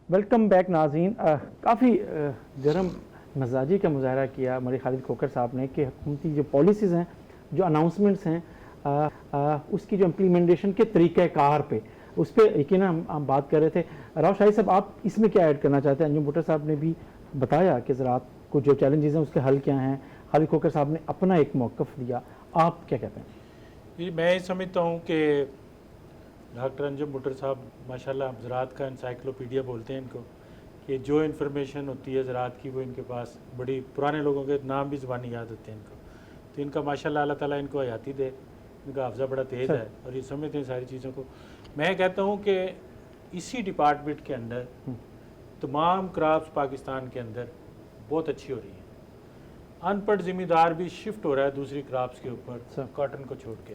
ویلکم بیک ناظرین. کافی گرم مزاجی کا مظاہرہ کیا مری خالد کھوکھر صاحب نے کہ حکومتی جو پالیسیز ہیں, جو اناؤنسمنٹس ہیں, اس کی جو امپلیمنٹیشن کے طریقہ کار پہ, اس پہ یقیناً ہم بات کر رہے تھے. راؤ شاہی صاحب, آپ اس میں کیا ایڈ کرنا چاہتے ہیں؟ انجم بھٹر صاحب نے بھی بتایا کہ زراعت کو جو چیلنجز ہیں اس کے حل کیا ہیں, خالد کھوکھر صاحب نے اپنا ایک موقف دیا, آپ کیا کہتے ہیں؟ جی میں سمجھتا ہوں کہ ڈاکٹر انجم بھٹر صاحب ماشاءاللہ زراعت کا انسائکلوپیڈیا بولتے ہیں ان کو, کہ جو انفارمیشن ہوتی ہے زراعت کی وہ ان کے پاس, بڑی پرانے لوگوں کے نام بھی زبانی یاد ہوتے ہیں ان کو, تو ان کا ماشاءاللہ اللہ تعالیٰ ان کو حیاتی دے, ان کا حافظہ بڑا تیز ہے اور یہ سمجھتے ہیں ساری چیزوں کو. میں کہتا ہوں کہ اسی ڈپارٹمنٹ کے اندر تمام کرافٹس پاکستان کے اندر بہت اچھی ہو رہی ہیں. ان پڑھ ذمہ دار بھی شفٹ ہو رہا ہے دوسری کرافٹس کے اوپر کاٹن کو چھوڑ کے,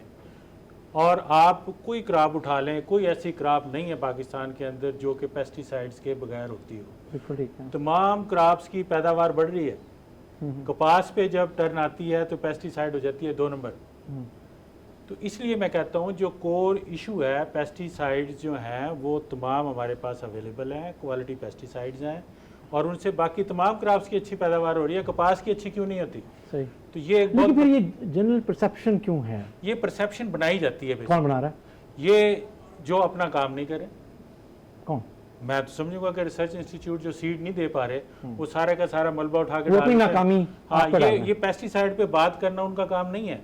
اور آپ کوئی کراپ اٹھا لیں, کوئی ایسی کراپ نہیں ہے پاکستان کے اندر جو کہ پیسٹی سائڈس کے بغیر ہوتی ہو. بالکل ٹھیک ہے. تمام کراپس کی پیداوار بڑھ رہی ہے. کپاس پہ جب ٹرن آتی ہے تو پیسٹی سائڈ ہو جاتی ہے 2 نمبر. تو اس لیے میں کہتا ہوں جو کور ایشو ہے, پیسٹی سائڈز جو ہیں وہ تمام ہمارے پاس اویلیبل ہیں, کوالٹی پیسٹی سائڈز ہیں, اور ان سے باقی تمام کراپس کی اچھی پیداوار ہو رہی ہے. کپاس کی اچھی کیوں نہیں ہوتی؟ صحیح. تو یہ ایک لیکن پھر یہ جنرل پرسیپشن کیوں ہے؟ یہ پرسیپشن بنائی جاتی ہے. کون بنا رہا ہے؟ یہ جو اپنا کام نہیں کرے. کون؟ میں تو سمجھوں گا کہ ریسرچ انسٹیٹیوٹ جو سیڈ نہیں دے پا رہے, وہ سارے کا سارا ملبہ اٹھا کے اپنی ناکامی. ہاں, یہ پیسٹی سائڈ پہ بات کرنا ان کا کام نہیں ہے.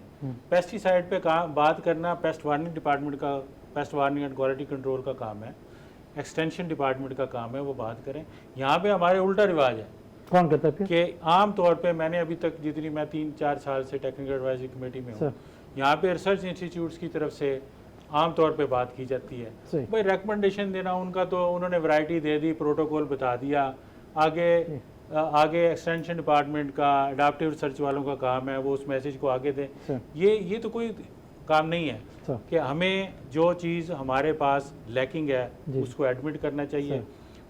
پیسٹی سائڈ پہ بات کرنا پیسٹ وارننگ ڈپارٹمنٹ کا, paste warning and quality control کا کام ہے, ایکسٹینشن ڈپارٹمنٹ کا کام ہے, وہ بات کریں. یہاں پہ ہمارے الٹا رواج ہے. کون کرتا ہے؟ کہ عام طور پہ میں نے ابھی تک جتنی, میں 3-4 سال سے ٹیکنیکل ایڈوائزری کمیٹی میں ہوں, یہاں پہ ریسرچ انسٹیٹیوٹس کی طرف سے عام طور پہ بات کی جاتی ہے. بھائی ریکمنڈیشن دینا ان کا, تو انہوں نے ورائٹی دے دی, پروٹوکول بتا دیا, آگے ایکسٹینشن ڈپارٹمنٹ کا, اڈاپٹیو ریسرچ والوں کا کام ہے وہ اس میسیج کو آگے دیں. یہ تو کوئی کام نہیں ہے کہ ہمیں جو چیز ہمارے پاس لیکنگ ہے اس کو ایڈمٹ کرنا چاہیے.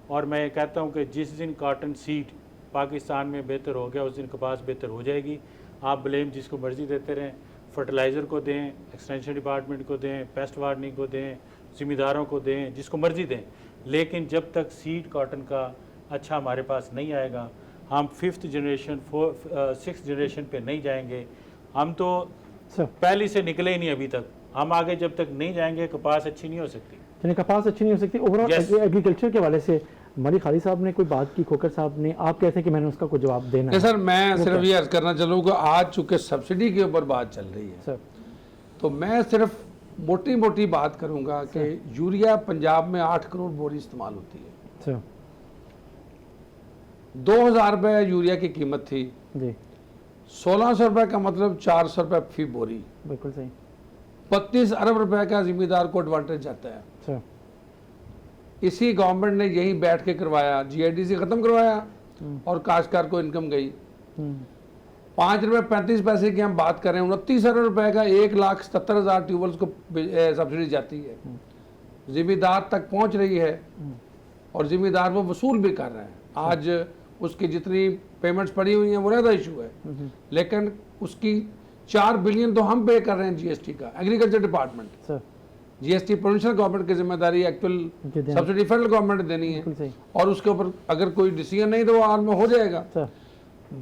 اور میں کہتا ہوں کہ جس دن کاٹن سیڈ پاکستان میں بہتر ہو گیا اس دن کپاس بہتر ہو جائے گی. آپ بلیم جس کو مرضی دیتے رہیں, فرٹیلائزر کو دیں, ایکسٹینشن ڈپارٹمنٹ کو دیں, پیسٹ وارننگ کو دیں, ذمہ داروں کو دیں, جس کو مرضی دیں, لیکن جب تک سیڈ کاٹن کا اچھا ہمارے پاس نہیں آئے گا, ہم 5th جنریشن 6th جنریشن پہ نہیں جائیں گے. ہم تو پہلی سے نکلے ہی نہیں ابھی تک, ہم آگے جب تک نہیں جائیں گے کپاس اچھی نہیں ہو سکتی. کپاس اچھی نہیں ہو سکتی. اوور آل ایگریکلچر کے حوالے سے مری خالد صاحب نے کوئی بات کی, کھوکھر صاحب نے, آپ کہتے ہیں کہ میں نے اس کا کوئی جواب دینا ہے. سر میں صرف یہ عرض کرنا چلوں کہ آج چونکہ سبسڈی کے اوپر بات چل رہی ہے, تو میں صرف موٹی موٹی بات کروں گا کہ یوریا پنجاب میں 8 کروڑ بوری استعمال ہوتی ہے. 2000 روپے یوریا کی قیمت تھی, 1600 روپے کا مطلب 400 روپے فی بوری. بالکل صحیح. 32 ارب روپے کا ذمہ دار کو ایڈوانٹیج جاتا ہے. اسی گورنمنٹ نے یہی بیٹھ کے کروایا, جی آئی ڈی سی ختم کروایا اور کاشتکار کو انکم گئی. 5 روپے 35 پیسے کی ہم بات کریں, 29 ارب روپے کا 1,77,000 ٹیوبلز کو سبسڈی جاتی ہے. ذمہ دار تک پہنچ رہی ہے اور ذمہ دار وہ وصول بھی کر رہے ہیں. آج اس کی جتنی پیمنٹس پڑی ہوئی ہیں وہ علیحدہ ایشو ہے, لیکن اس کی 4 بلین تو ہم پے کر رہے ہیں جی ایس ٹی کا, agriculture department. GST provincial government की जिम्मेदारी, एक्चुअल जी, देना। सब्सिडी फेडरल गवर्नमेंट ने देनी बिल्कुल है, सही और उसके ऊपर अगर कोई डिसीजन नहीं तो वो हाल में हो जाएगा। सर।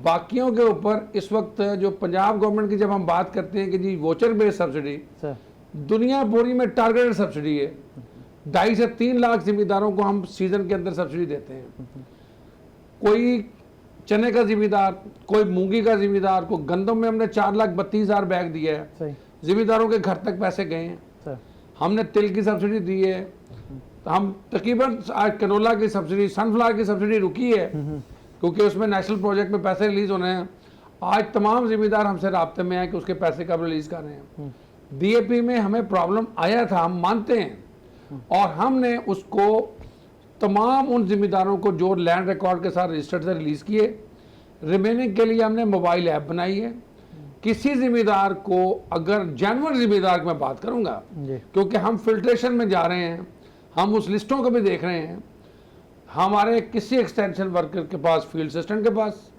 बाकियों के ऊपर इस वक्त जो पंजाब गवर्नमेंट की जब हम बात करते हैं कि जी वोचर बेस्ड सब्सिडी, सर दुनिया पूरी में टारगेटेड सब्सिडी है। 2.5 से 3 लाख जिम्मेदारों को हम सीजन के अंदर सब्सिडी देते हैं। कोई चने का जिम्मेदार, कोई मूंगी का जिम्मेदार, कोई गंदम में हमने 4,32,000 बैग दिया है, सही जिम्मेदारों के घर तक पैसे गए हैं। सर। हमने तिल की सब्सिडी दी है, तो हम तकरीबन आज कनोला की सब्सिडी, सनफ्लावर की सब्सिडी रुकी है क्योंकि उसमें नेशनल प्रोजेक्ट में पैसे रिलीज होने हैं। आज तमाम जिम्मेदार हमसे राब्ते में हैं कि उसके पैसे कब रिलीज कर रहे हैं। डीएपी में हमें प्रॉब्लम आया था, हम मानते हैं, और हमने उसको तमाम उन जिम्मेदारों को जो लैंड रिकॉर्ड के साथ रजिस्टर्ड से रिलीज किए। रिमेनिंग के लिए हमने मोबाइल ऐप बनाई है। किसी जिम्मेदार को अगर जेन्युइन जिम्मेदार की मैं बात करूंगा, जी क्योंकि हम फिल्ट्रेशन में जा रहे हैं, हम उस लिस्टों को भी देख रहे हैं। हमारे किसी एक्सटेंशन वर्कर के पास, फील्ड असिस्टेंट के पास,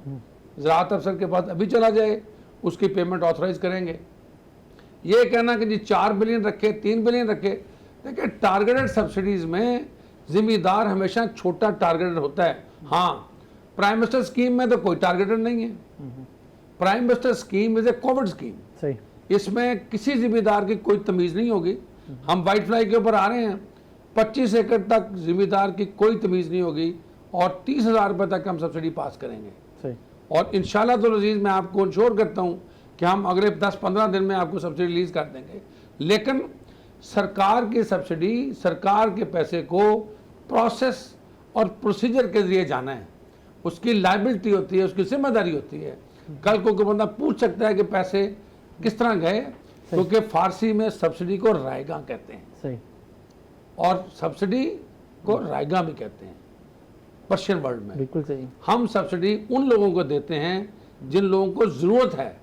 ज़राअत अफसर के पास अभी चला जाए, उसकी पेमेंट ऑथराइज करेंगे। ये कहना कि जी 4 बिलियन रखे, 3 बिलियन रखे, देखिए टारगेटेड सब्सिडीज में जिम्मेदार हमेशा छोटा टारगेटेड होता है। हाँ, प्राइम मिनिस्टर स्कीम में तो कोई टारगेटेड नहीं है। Prime minister scheme is a Covid scheme, सही इसमें किसी जिम्मेदार की कोई तमीज़ नहीं होगी। हम वाइट फ्लाई के ऊपर आ रहे हैं, 25 एकड़ तक जिम्मेदार की कोई तमीज़ नहीं होगी, और 30,000 रुपये तक हम सब्सिडी पास करेंगे। सही और इंशाल्लाह तो अजीज़ मैं आपको इंश्योर करता हूँ कि हम अगले 10-15 दिन में आपको सब्सिडी रिलीज कर देंगे। लेकिन सरकार की सब्सिडी, सरकार के पैसे को प्रोसेस और प्रोसीजर के जरिए जाना है। उसकी लाइबिलिटी होती है, उसकी जिम्मेदारी होती है। कल को कोई बंदा पूछ सकता है कि पैसे किस तरह गए, क्योंकि फारसी में सब्सिडी को रायगा कहते हैं सही और सब्सिडी को रायगा भी कहते हैं पर्शियन वर्ल्ड में। बिल्कुल सही हम सब्सिडी उन लोगों को देते हैं जिन लोगों को ज़रूरत है,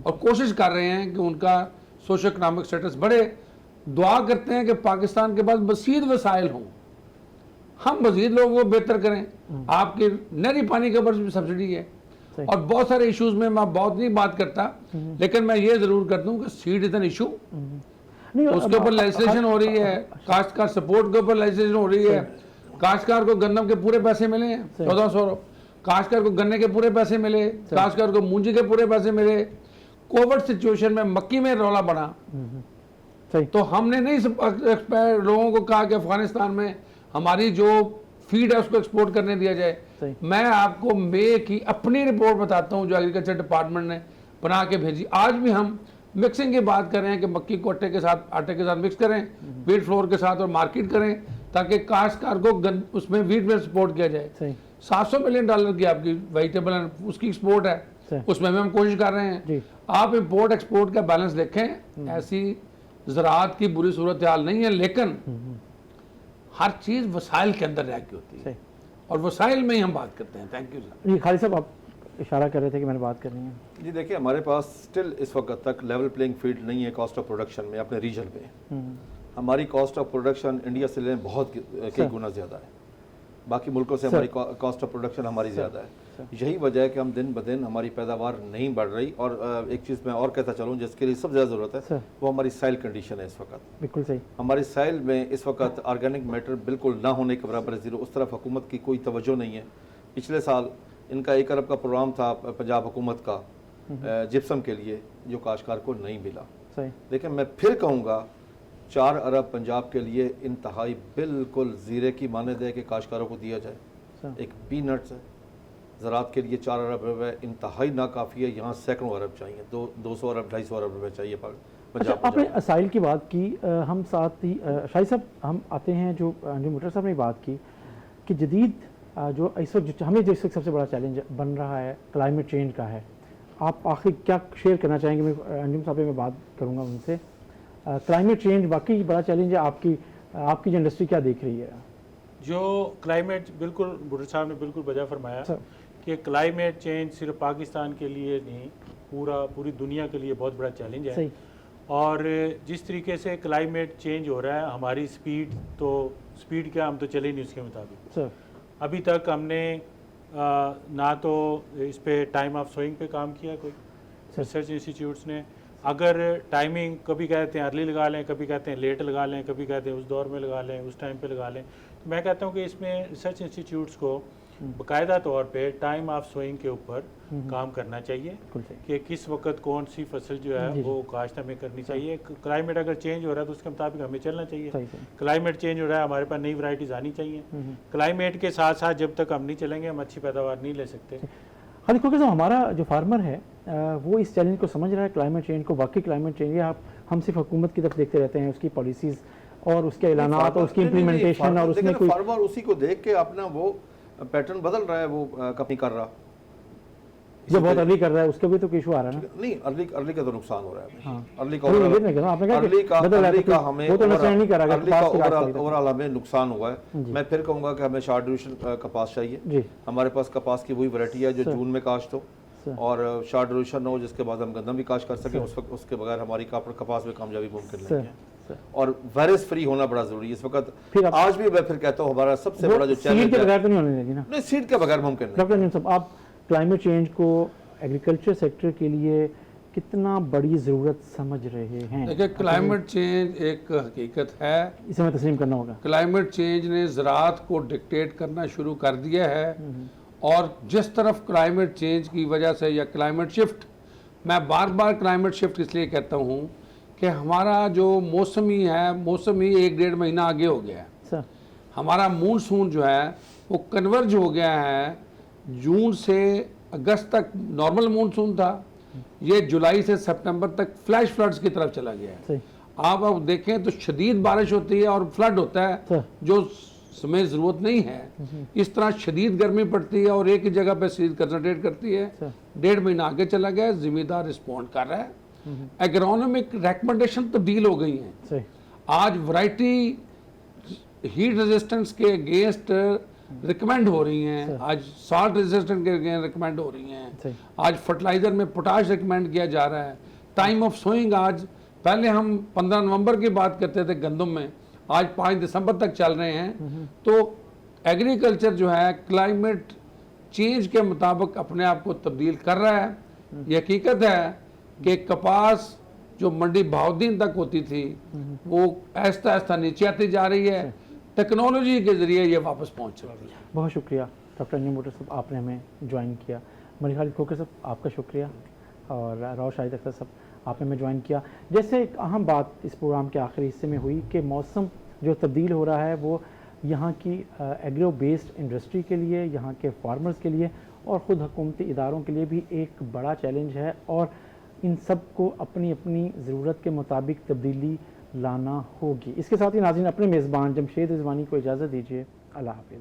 और कोशिश कर रहे हैं कि उनका सोशो इकनॉमिक स्टेटस बढ़े। दुआ करते हैं कि पाकिस्तान के पास मज़ीद वसाइल हों, हम मज़ीद लोगों को बेहतर करें। आपके नहरी पानी के ऊपर भी सब्सिडी है, सही। और बहुत सारे इश्यूज में मैं बहुत नहीं बात करता, लेकिन मैं ये ज़रूर करता हूँ कि सीड इज एन इशू, नहीं उसके ऊपर लेजिस्लेशन हो रही है। काश्तकार सपोर्ट के ऊपर लेजिस्लेशन हो रही है। काश्तकार को गन्नम के पूरे पैसे मिले हैं, 1400। काश्तकार को गन्ने के पूरे पैसे मिले, काश्तकार को मूंजी के पूरे पैसे मिले। कोविड सिचुएशन में मक्की में रौला बढ़ा, सही तो हमने नहीं लोगों को कहा कि अफगानिस्तान में हमारी जो फीड है उसको एक्सपोर्ट करने दिया जाए। सही। मैं आपको मई की अपनी रिपोर्ट बताता हूँ जो एग्रीकल्चर डिपार्टमेंट ने बना के भेजी। आज भी हम मिक्सिंग की बात कर रहे हैं कि मक्की को आटे के साथ मिक्स करें, व्हीट फ्लोर के साथ, और मार्केट करें, ताकि काश्तकार को उसमें व्हीट में सपोर्ट किया जाए। सही $700 मिलियन की आपकी वेजिटेबल एंड उसकी एक्सपोर्ट है, सही। उसमें भी हम कोशिश कर रहे हैं। जी। आप इंपोर्ट एक्सपोर्ट का बैलेंस देखें, ऐसी ज़राअत की बुरी सूरत हाल नहीं है, लेकिन हर चीज़ वसाइल के अंदर रह के होती सही। है, और वसाइल में ही हम बात करते हैं। Thank you sir. जी खालिद साहब, आप इशारा कर रहे थे कि मैंने बात करनी है। जी देखिए, हमारे पास स्टिल इस वक्त तक लेवल प्लेइंग फील्ड नहीं है कॉस्ट ऑफ प्रोडक्शन में अपने रीजन में। हमारी कॉस्ट ऑफ प्रोडक्शन इंडिया से लेने बहुत कई गुना ज़्यादा है, बाकी मुल्कों से हमारी कॉस्ट ऑफ प्रोडक्शन हमारी ज़्यादा है। यही वजह है कि हम दिन ब दिन हमारी पैदावार नहीं बढ़ रही। और एक चीज़ मैं और कहता चलूँ जिसके लिए सबसे ज़्यादा ज़रूरत है, वो हमारी साइल कंडीशन है इस वक्त। बिल्कुल सही। हमारी साइल में इस वक्त ऑर्गेनिक मैटर बिल्कुल ना होने के बराबर है, ज़ीरो। उस तरफ हुकूमत की कोई तवज्जो नहीं है। पिछले साल इनका 1 अरब का प्रोग्राम था पंजाब हुकूमत का जिप्सम के लिए, जो काश्तकार को नहीं मिला। सही। लेकिन मैं फिर कहूँगा 4 अरब पंजाब के लिए इंतहाई बिल्कुल ज़ीरे की मानद है कि काश्तकारों को दिया जाए। एक पीनट्स है, ज़राअत के लिए 4 अरब रुपये इंतहाई नाकाफ़ी है। यहाँ सैकड़ों अरब चाहिए, 200 अरब 250 अरब रुपये चाहिए अच्छा, पंजाब। आपने असाइल की बात की, हम साथ ही शाहिद साहब हम आते हैं जो मोटर साहब ने बात की कि जदीद जो इस वक्त हमें जो इस वक्त सबसे बड़ा चैलेंज बन रहा है क्लाइमेट चेंज का है। आप आखिर क्या शेयर करना चाहेंगे? मैं अंजुम साहब में बात करूँगा उनसे। क्लाइमेट चेंज वाकई बड़ा चैलेंज है, आपकी जो इंडस्ट्री क्या देख रही है? जो क्लाइमेट, बिल्कुल भुट्टो साहब ने बिल्कुल वजह फरमाया कि क्लाइमेट चेंज सिर्फ पाकिस्तान के लिए नहीं, पूरी दुनिया के लिए बहुत बड़ा चैलेंज है। सही। और जिस तरीके से क्लाइमेट चेंज हो रहा है, हमारी स्पीड क्या, हम तो चले नहीं उसके मुताबिक। सर अभी तक हमने ना तो इस पे टाइम ऑफ सोइंग पे काम किया कोई रिसर्च इंस्टीट्यूट्स ने, अगर टाइमिंग कभी कहते हैं अर्ली लगा लें, कभी कहते हैं लेट लगा लें, कभी कहते हैं उस दौर में लगा लें, उस टाइम पे लगा लें, तो मैं कहता हूँ कि इसमें रिसर्च इंस्टीट्यूट्स को बाकायदा तौर पे टाइम ऑफ सोइंग के ऊपर काम करना चाहिए बिल्कुल सही। कि किस वक्त कौन सी फसल जो है जी, वो काश्त हमें करनी चाहिए। क्लाइमेट अगर चेंज हो रहा है तो उसके मुताबिक हमें चलना चाहिए। सही सही। क्लाइमेट चेंज हो रहा है, हमारे पास नई वैरायटीज़ आनी चाहिए। क्लाइमेट के साथ साथ जब तक हम नहीं चलेंगे हम अच्छी पैदावार नहीं ले सकते। खालिद खोखर साहब, हमारा जो फार्मर है वो इस चैलेंज को समझ रहा है, क्लाइमेट चेंज को, वाकई क्लाइमेट चेंज है, हम सिर्फ हुकूमत की तरफ देखते रहते हैं, उसकी पॉलिसीज़ और उसके ऐलानात और उसकी इम्प्लीमेंटेशन, और उसमें कोई फार्मर उसी को देख के अपना वो पैटर्न बदल रहा है, वो कभी कर रहा जो बहुत अर्ली कर रहा है उसका भी तो इशू आ रहा है ना। नहीं, अर्ली का तो नुकसान हो रहा है। हाँ। अर्ली का नहीं, ये नहीं कह रहा, आपने कहा कि बदल रहा है, अर्ली का तो हमें वो तो understand नहीं कर रहा कि अर्ली कपास का की बात कर रही थी। ओवरऑल हमें नुकसान हुआ है। मैं फिर कहूंगा कि हमें शॉर्ट ड्यूरेशन कपास चाहिए। जी हमारे पास कपास की वही वैरायटी है जो जून में काश्त हो सर। और शॉर्ट ड्यूरेशन हो, जिसके बाद हम गंदम भी काश्त कर सकें। उस वक्त उसके बगैर हमारी कपास में कामयाबी मुमकिन नहीं है। सर और वायरस फ्री होना बड़ा जरूरी है इस वक्त। फिर आज भी मैं फिर कहता हूँ हमारा सबसे बड़ा जो सीड चैलेंज के है, बगैर तो नहीं होने लगी ना नहीं, सीड के बगैर मुमकिन नहीं। डॉक्टर नीम साहब, आप क्लाइमेट चेंज को एग्रीकल्चर सेक्टर के लिए कितना बड़ी ज़रूरत समझ रहे हैं? देखिए, क्लाइमेट चेंज एक हकीकत है। इसे हमें तस्लीम करना होगा। क्लाइमेट चेंज ने ज़राअत को डिक्टेट करना शुरू कर दिया है, और जिस तरफ क्लाइमेट चेंज की वजह से या क्लाइमेट शिफ्ट, मैं बार बार क्लाइमेट शिफ्ट इसलिए कहता हूँ कि हमारा जो मौसम ही है, मौसम ही 1-1.5 महीना आगे हो गया है। सर हमारा मूनसून जो है वो कन्वर्ज हो गया है। जून से अगस्त तक नॉर्मल मूनसून था, ये जुलाई से सितंबर तक फ्लैश फ्लड्स की तरफ चला गया है। सही। आप अब देखें तो शदीद बारिश होती है और फ्लड होता है सर। जो समय ज़रूरत नहीं है। इस तरह शदीद गर्मी पड़ती है और एक ही जगह पे सीरीज कंसंट्रेट करती है। सर। 1.5 महीना आगे चला गया, जिम्मेदार रिस्पॉन्ड कर रहा है। एग्रोनॉमिक रिकमेंडेशन तब्दील हो गई हैं। सही। आज वैरायटी हीट रेजिस्टेंस के अगेंस्ट रिकमेंड हो रही हैं, आज साल्ट रेजिस्टेंट के अगेंस्ट रिकमेंड हो रही हैं, सही। आज फर्टिलाइजर में पोटाश रिकमेंड किया जा रहा है। टाइम ऑफ सोइंग आज, पहले हम 15 नवंबर की बात करते थे गंदम में, आज 5 दिसंबर तक चल रहे हैं। तो एग्रीकल्चर जो है क्लाइमेट चेंज के मुताबिक अपने आप को तब्दील कर रहा है। ये हकीकत है कि कपास जो मंडी भावदीन तक होती थी वो आहिस्ता आहिस्ता नीचे आती जा रही है। टेक्नोलॉजी के जरिए ये वापस पहुंच रही है। बहुत शुक्रिया डॉक्टर नीम बट्टर साहब, आपने हमें ज्वाइन किया। मलिक खालिद खोखर साहब, आपका शुक्रिया। और राव शाहिद अख्तर साहब, आपने हमें ज्वाइन किया। जैसे एक अहम बात इस प्रोग्राम के आखिरी हिस्से में हुई कि मौसम जो तब्दील हो रहा है वो यहाँ की एग्रो बेस्ड इंडस्ट्री के लिए, यहाँ के फार्मर्स के लिए और ख़ुद हुकूमती इदारों के लिए भी एक बड़ा चैलेंज है, और इन सब को अपनी अपनी ज़रूरत के मुताबिक तब्दीली लाना होगी। इसके साथ ही नाज़रीन, अपने मेज़बान जमशेद रिजवानी को इजाज़त दीजिए। अल्लाह हाफ़िज़।